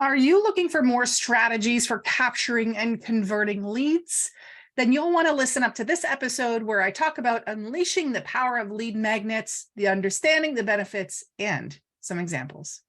Are you looking for more strategies for capturing and converting leads? Then you'll want to listen up to this episode where I talk about unleashing the power of lead magnets, the understanding the benefits, and some examples.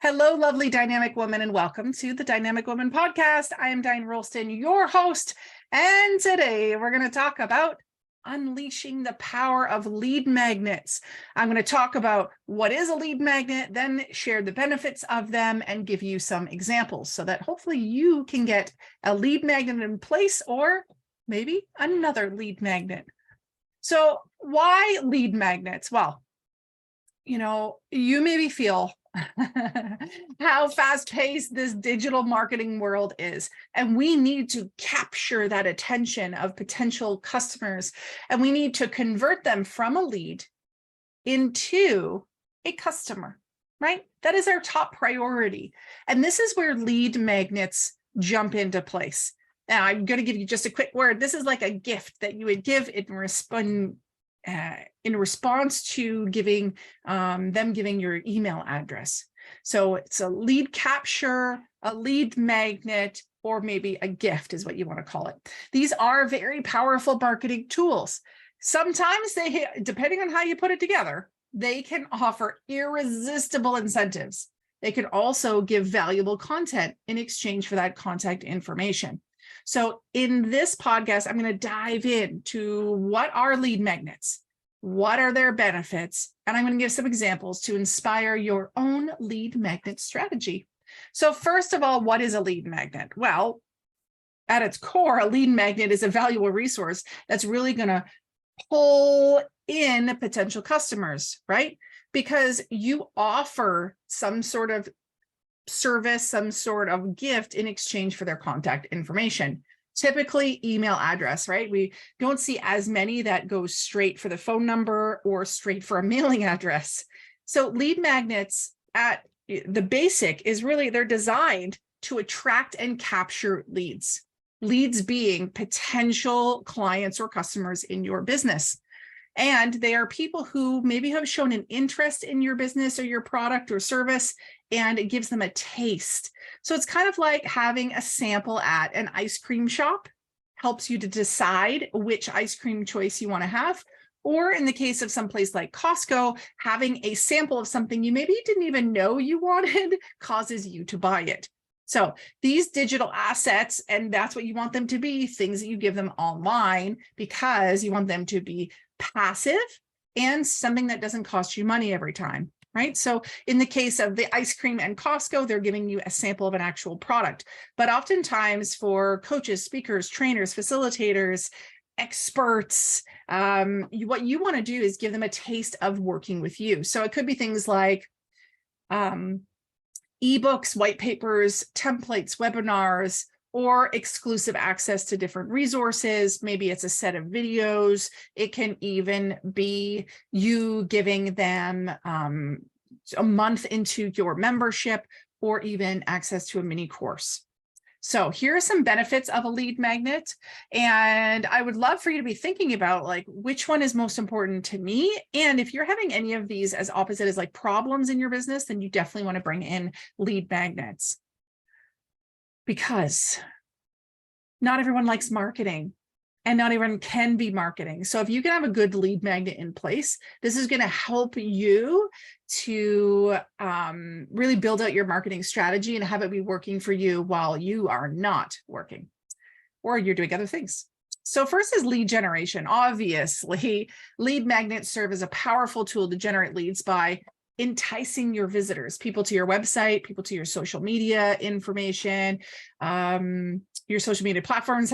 Hello, lovely dynamic woman, and welcome to the Dynamic Woman Podcast. I am Diane Rolston, your host, and today we're going to talk about unleashing the power of lead magnets. I'm going to talk about what is a lead magnet, then share the benefits of them and give you some examples so that hopefully you can get a lead magnet in place or maybe another lead magnet. So why lead magnets? Well, you maybe feel how fast-paced this digital marketing world is. And we need to capture that attention of potential customers, and we need to convert them from a lead into a customer, right? That is our top priority. And this is where lead magnets jump into place. Now, I'm going to give you just a quick word. This is like a gift that you would give in response to giving them giving your email address. So it's a lead capture, a lead magnet, or maybe a gift is what you want to call it. These are very powerful marketing tools. Sometimes they, depending on how you put it together, they can offer irresistible incentives. They can also give valuable content in exchange for that contact information. So in this podcast, I'm going to dive into what are lead magnets, what are their benefits, and I'm going to give some examples to inspire your own lead magnet strategy. So first of all, what is a lead magnet? Well, at its core, a lead magnet is a valuable resource that's really going to pull in potential customers, right? Because you offer some sort of service, some sort of gift in exchange for their contact information. Typically email address, right? We don't see as many that go straight for the phone number or straight for a mailing address. So lead magnets at the basic is really, they're designed to attract and capture leads. Leads being potential clients or customers in your business. And they are people who maybe have shown an interest in your business or your product or service, and it gives them a taste. So it's kind of like having a sample at an ice cream shop, helps you to decide which ice cream choice you want to have. Or in the case of some place like Costco, having a sample of something you maybe didn't even know you wanted causes you to buy it. So these digital assets, and that's what you want them to be, things that you give them online, because you want them to be passive and something that doesn't cost you money every time, right? So in the case of the ice cream and Costco, they're giving you a sample of an actual product. But oftentimes for coaches, speakers, trainers, facilitators, experts, what you want to do is give them a taste of working with you. So it could be things like ebooks, white papers, templates, webinars, or exclusive access to different resources. Maybe it's a set of videos. It can even be you giving them a month into your membership, or even access to a mini course. So here are some benefits of a lead magnet. And I would love for you to be thinking about like, which one is most important to me? And if you're having any of these as opposite as like problems in your business, then you definitely want to bring in lead magnets. Because not everyone likes marketing and not everyone can be marketing. So if you can have a good lead magnet in place, this is going to help you to really build out your marketing strategy and have it be working for you while you are not working or you're doing other things. So first is lead generation. Obviously, lead magnets serve as a powerful tool to generate leads by enticing your visitors, people to your website, people to your social media information, your social media platforms,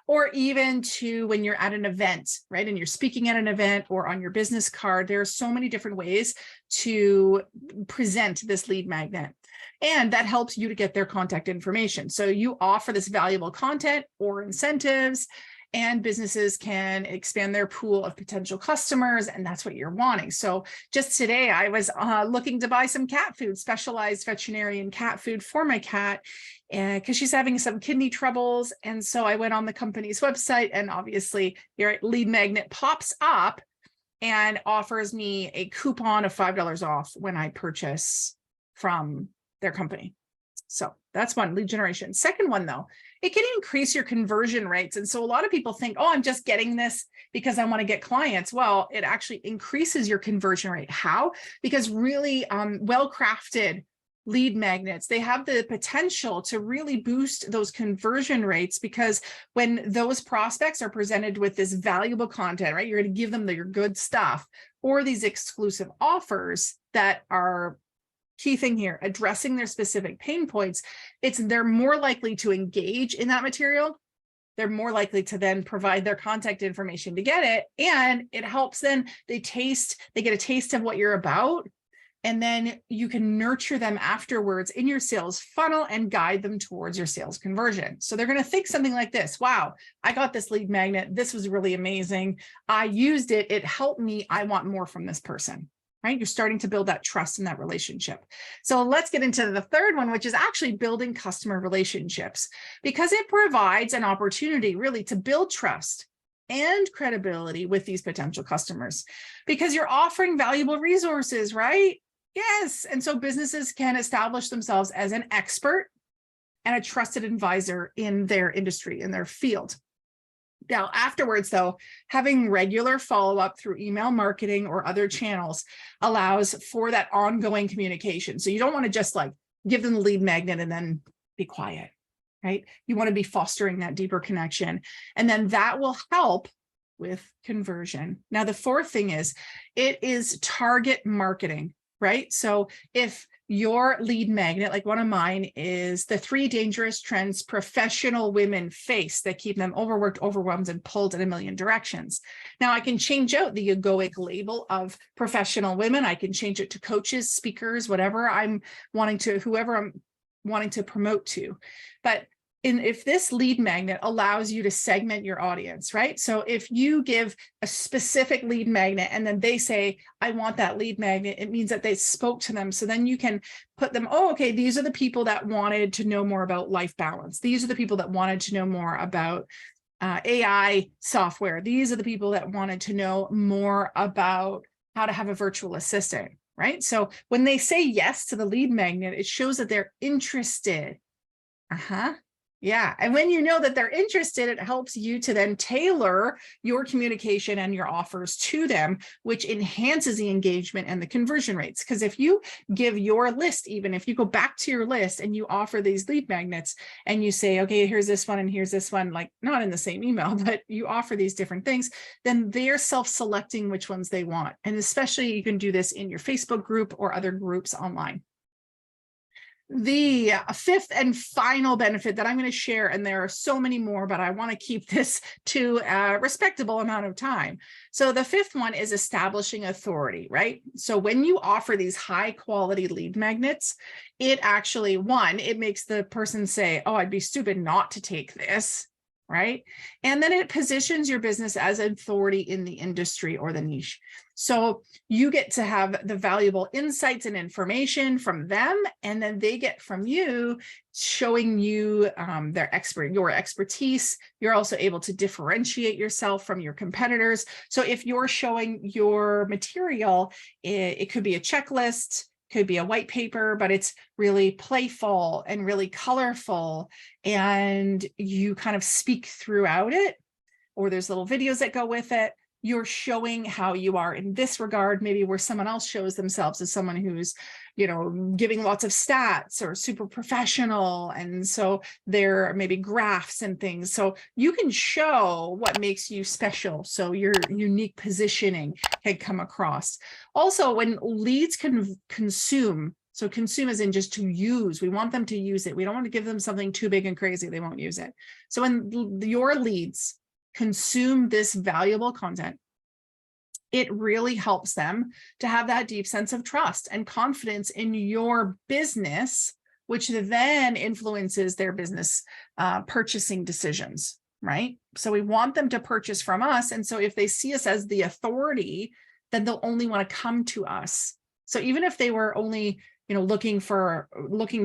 or even to when you're at an event, right? And you're speaking at an event or on your business card. There are so many different ways to present this lead magnet. And that helps you to get their contact information. So you offer this valuable content or incentives, and businesses can expand their pool of potential customers, and that's what you're wanting. So just today, I was looking to buy some cat food, specialized veterinarian cat food for my cat, because she's having some kidney troubles. And so I went on the company's website, and obviously your lead magnet pops up and offers me a coupon of $5 off when I purchase from their company. So that's one, lead generation. Second one, though, it can increase your conversion rates. And so a lot of people think, oh, I'm just getting this because I want to get clients. Well, it actually increases your conversion rate. How? Because really well-crafted lead magnets, they have the potential to really boost those conversion rates, because when those prospects are presented with this valuable content, right, you're going to give them your good stuff or these exclusive offers that are key thing here, addressing their specific pain points, they're more likely to engage in that material. They're more likely to then provide their contact information to get it. And it helps them, they get a taste of what you're about. And then you can nurture them afterwards in your sales funnel and guide them towards your sales conversion. So they're going to think something like this: wow, I got this lead magnet. This was really amazing. I used it. It helped me. I want more from this person. Right? You're starting to build that trust in that relationship. So let's get into the third one, which is actually building customer relationships, because it provides an opportunity really to build trust and credibility with these potential customers, because you're offering valuable resources, right? Yes. And so businesses can establish themselves as an expert and a trusted advisor in their industry, in their field. Now, afterwards, though, having regular follow-up through email marketing or other channels allows for that ongoing communication. So you don't want to just like give them the lead magnet and then be quiet, right? You want to be fostering that deeper connection. And then that will help with conversion. Now, the fourth thing is, it is target marketing, right? So if your lead magnet, like one of mine, is the 3 dangerous trends professional women face that keep them overworked, overwhelmed, and pulled in a million directions. Now I can change out the egoic label of professional women. I can change it to coaches, speakers, whoever I'm wanting to promote to. But if this lead magnet allows you to segment your audience, right? So if you give a specific lead magnet and then they say, I want that lead magnet, it means that they spoke to them. So then you can put them, oh, okay, these are the people that wanted to know more about life balance. These are the people that wanted to know more about AI software. These are the people that wanted to know more about how to have a virtual assistant, right? So when they say yes to the lead magnet, it shows that they're interested. Yeah. And when you know that they're interested, it helps you to then tailor your communication and your offers to them, which enhances the engagement and the conversion rates. Because if you give your list, even if you go back to your list and you offer these lead magnets and you say, okay, here's this one and here's this one, like not in the same email, but you offer these different things, then they're self-selecting which ones they want. And especially you can do this in your Facebook group or other groups online. The fifth and final benefit that I'm going to share, and there are so many more, but I want to keep this to a respectable amount of time. So the fifth one is establishing authority, right? So when you offer these high quality lead magnets, it actually, one, it makes the person say, oh, I'd be stupid not to take this, right? And then it positions your business as authority in the industry or the niche. So you get to have the valuable insights and information from them, and then they get from you, showing you your expertise. You're also able to differentiate yourself from your competitors. So if you're showing your material, it could be a checklist, could be a white paper, but it's really playful and really colorful, and you kind of speak throughout it, or there's little videos that go with it. You're showing how you are in this regard, maybe where someone else shows themselves as someone who's, giving lots of stats or super professional. And so there are maybe graphs and things. So you can show what makes you special. So your unique positioning can come across. Also, when leads can consume, so consume as in just to use, we want them to use it. We don't want to give them something too big and crazy. They won't use it. So when your leads consume this valuable content, it really helps them to have that deep sense of trust and confidence in your business, which then influences their business purchasing decisions, right? So we want them to purchase from us. And so if they see us as the authority, then they'll only want to come to us. So even if they were only looking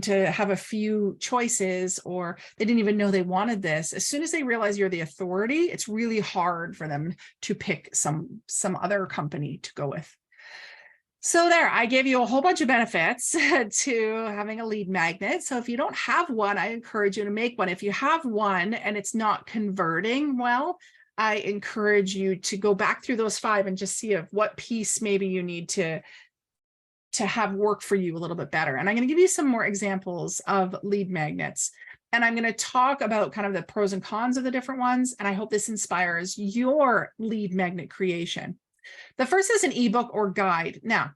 to have a few choices, or they didn't even know they wanted this, as soon as they realize you're the authority, it's really hard for them to pick some other company to go with. So there, I gave you a whole bunch of benefits to having a lead magnet. So if you don't have one, I encourage you to make one. If you have one and it's not converting well, I encourage you to go back through those 5 and just see of what piece maybe you need to have work for you a little bit better. And I'm going to give you some more examples of lead magnets. And I'm going to talk about kind of the pros and cons of the different ones. And I hope this inspires your lead magnet creation. The first is an ebook or guide. Now,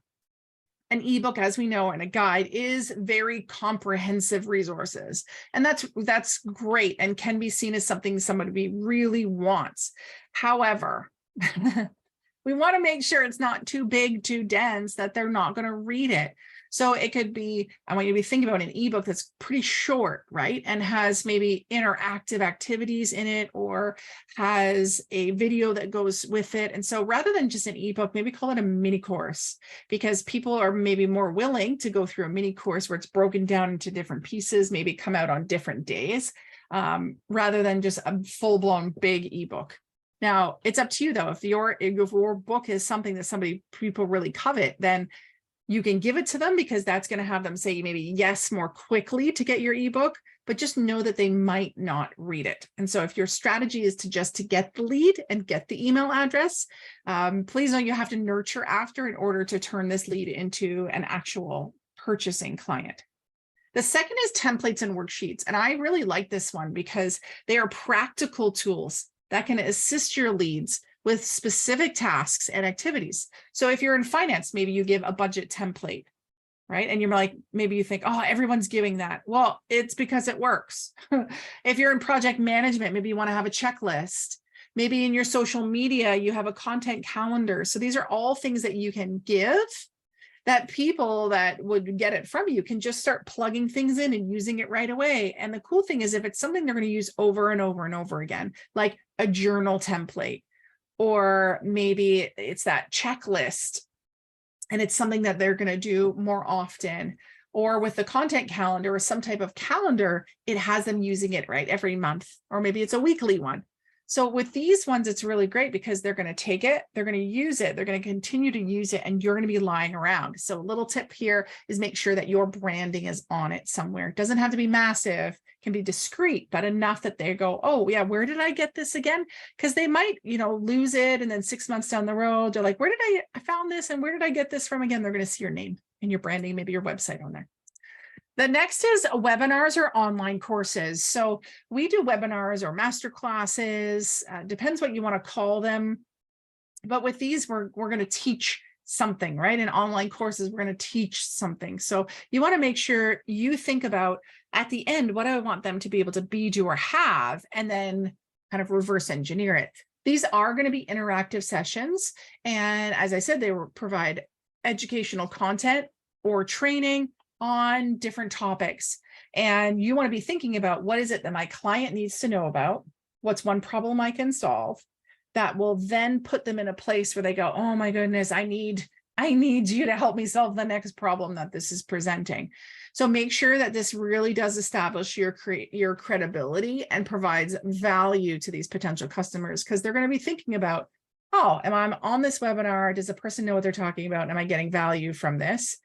an ebook, as we know, and a guide is very comprehensive resources. And that's great and can be seen as something somebody really wants. However, we want to make sure it's not too big, too dense, that they're not going to read it. So it could be, I want you to be thinking about an ebook that's pretty short, right? And has maybe interactive activities in it, or has a video that goes with it. And so rather than just an ebook, maybe call it a mini course, because people are maybe more willing to go through a mini course where it's broken down into different pieces, maybe come out on different days, rather than just a full-blown big ebook. Now, it's up to you though. If your book is something that people really covet, then you can give it to them, because that's going to have them say maybe yes more quickly to get your ebook, but just know that they might not read it. And so if your strategy is to get the lead and get the email address, please know you have to nurture after in order to turn this lead into an actual purchasing client. The second is templates and worksheets. And I really like this one because they are practical tools that can assist your leads with specific tasks and activities. So if you're in finance, maybe you give a budget template, right? And you're like, maybe you think, oh, everyone's giving that. Well, it's because it works. If you're in project management, maybe you want to have a checklist. Maybe in your social media, you have a content calendar. So these are all things that you can give that people that would get it from you can just start plugging things in and using it right away. And the cool thing is, if it's something they're going to use over and over and over again, like a journal template, or maybe it's that checklist and it's something that they're going to do more often, or with the content calendar or some type of calendar, it has them using it right every month, or maybe it's a weekly one. So with these ones, it's really great because they're going to take it, they're going to use it, they're going to continue to use it, and you're going to be lying around. So a little tip here is make sure that your branding is on it somewhere. It doesn't have to be massive, can be discreet, but enough that they go, oh yeah, where did I get this again? Because they might, lose it. And then 6 months down the road, they're like, I found this, and where did I get this from again? They're going to see your name and your branding, maybe your website on there. The next is webinars or online courses. So we do webinars or master classes, depends what you want to call them. But with these, we're going to teach something, right? In online courses, we're going to teach something. So you want to make sure you think about at the end, what do I want them to be able to be, do, or have, and then kind of reverse engineer it. These are going to be interactive sessions. And as I said, they will provide educational content or training on different topics. And you want to be thinking about, what is it that my client needs to know about? What's one problem I can solve that will then put them in a place where they go, oh my goodness, I need you to help me solve the next problem that this is presenting. So make sure that this really does establish your credibility and provides value to these potential customers, because they're going to be thinking about, oh, am I on this webinar? Does the person know what they're talking about? Am I getting value from this?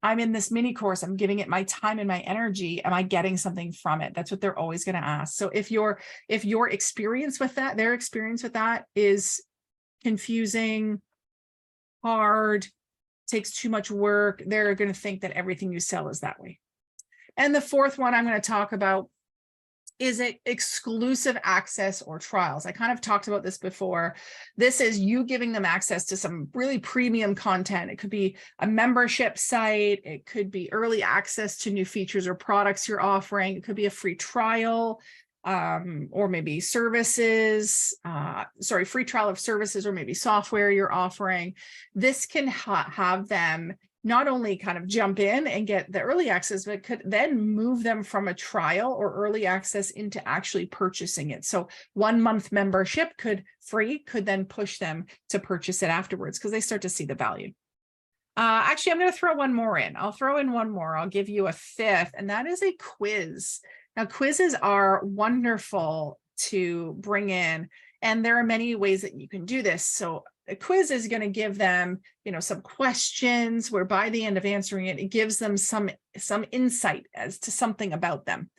I'm in this mini course, I'm giving it my time and my energy. Am I getting something from it? That's what they're always going to ask. So if your experience with that, their experience with that is confusing, hard, takes too much work, they're going to think that everything you sell is that way. And the fourth one I'm going to talk about is it exclusive access or trials. I kind of talked about this before. This is you giving them access to some really premium content. It could be a membership site. It could be early access to new features or products you're offering. It could be a free trial, or maybe services, free trial of services, or maybe software you're offering. This can have them not only kind of jump in and get the early access, but could then move them from a trial or early access into actually purchasing it. So 1 month membership could then push them to purchase it afterwards, because they start to see the value. Actually, I'm going to throw one more in. I'll throw in one more. I'll give you a fifth, and that is a quiz. Now, quizzes are wonderful to bring in, and there are many ways that you can do this. So a quiz is going to give them, some questions where by the end of answering it, it gives them some insight as to something about them.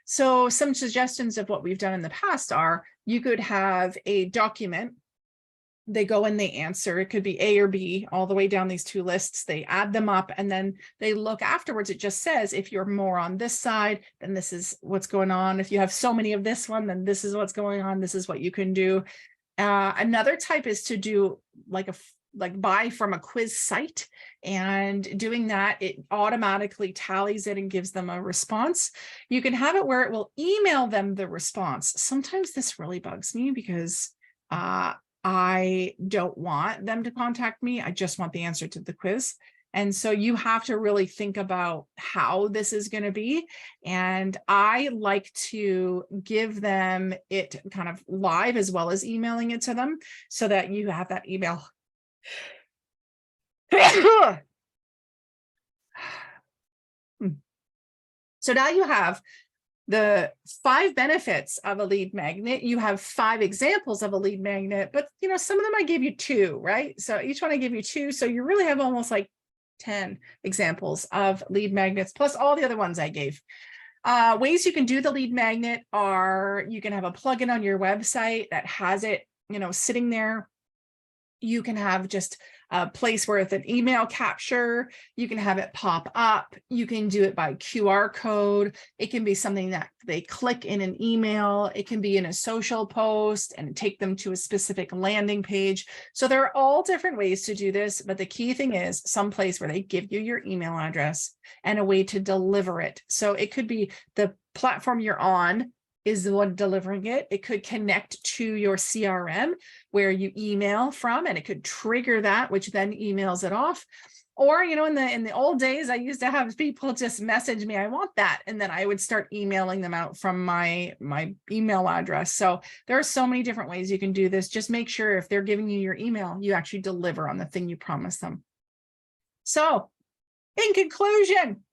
So some suggestions of what we've done in the past are, you could have a document. They go and they answer. It could be A or B, all the way down these two lists. They add them up and then they look afterwards. It just says, if you're more on this side, then this is what's going on. If you have so many of this one, then this is what's going on. This is what you can do. Another type is to do like buy from a quiz site, and doing that, it automatically tallies it and gives them a response. You can have it where it will email them the response. Sometimes this really bugs me because I don't want them to contact me. I just want the answer to the quiz. And so you have to really think about how this is going to be. And I like to give them it kind of live as well as emailing it to them so that you have that email. So now you have the 5 benefits of a lead magnet. You have 5 examples of a lead magnet, but some of them I gave you 2, right? So each one I give you 2. So you really have almost like 10 examples of lead magnets, plus all the other ones I gave. Ways you can do the lead magnet are, you can have a plugin on your website that has it, sitting there. You can have just a place where it's an email capture. You can have it pop up. You can do it by QR code. It can be something that they click in an email. It can be in a social post and take them to a specific landing page. So there are all different ways to do this, but the key thing is some place where they give you your email address and a way to deliver it. So it could be the platform you're on is the one delivering it. It could connect to your CRM where you email from, and it could trigger that, which then emails it off. Or, in the old days, I used to have people just message me, I want that. And then I would start emailing them out from my email address. So there are so many different ways you can do this. Just make sure if they're giving you your email, you actually deliver on the thing you promised them. So in conclusion,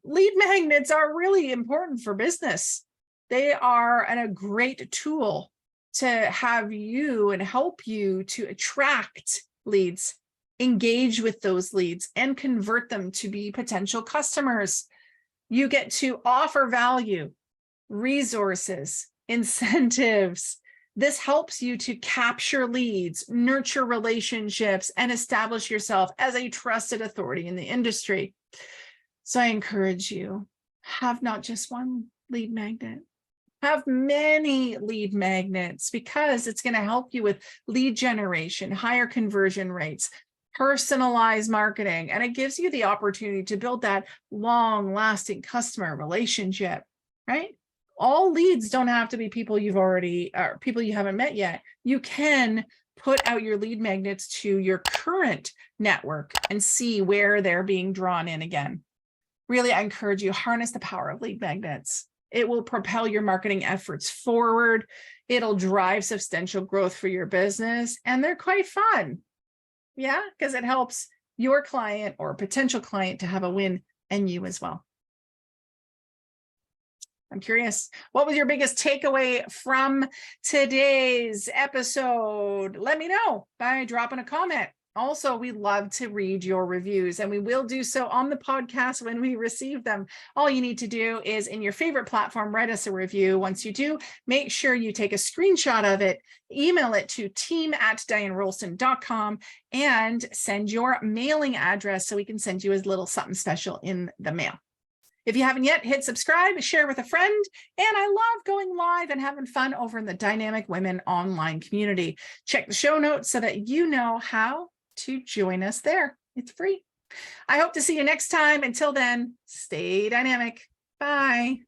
lead magnets are really important for business. They are a great tool to have you and help you to attract leads, engage with those leads, and convert them to be potential customers. You get to offer value, resources, incentives. This helps you to capture leads, nurture relationships, and establish yourself as a trusted authority in the industry. So I encourage you, have not just one lead magnet. Have many lead magnets, because it's going to help you with lead generation, higher conversion rates, personalized marketing, and it gives you the opportunity to build that long-lasting customer relationship, right? All leads don't have to be people you've already, or people you haven't met yet. You can put out your lead magnets to your current network and see where they're being drawn in again. Really, I encourage you, harness the power of lead magnets. It will propel your marketing efforts forward. It'll drive substantial growth for your business, and they're quite fun. Yeah, because it helps your client or potential client to have a win, and you as well. I'm curious, what was your biggest takeaway from today's episode? Let me know by dropping a comment. Also, we love to read your reviews, and we will do so on the podcast when we receive them. All you need to do is, in your favorite platform, write us a review. Once you do, make sure you take a screenshot of it, email it to team@dianerolston.com, and send your mailing address so we can send you a little something special in the mail. If you haven't yet, hit subscribe, share with a friend, and I love going live and having fun over in the Dynamic Women online community. Check the show notes so that you know how to join us there. It's free. I hope to see you next time. Until then, stay dynamic. Bye.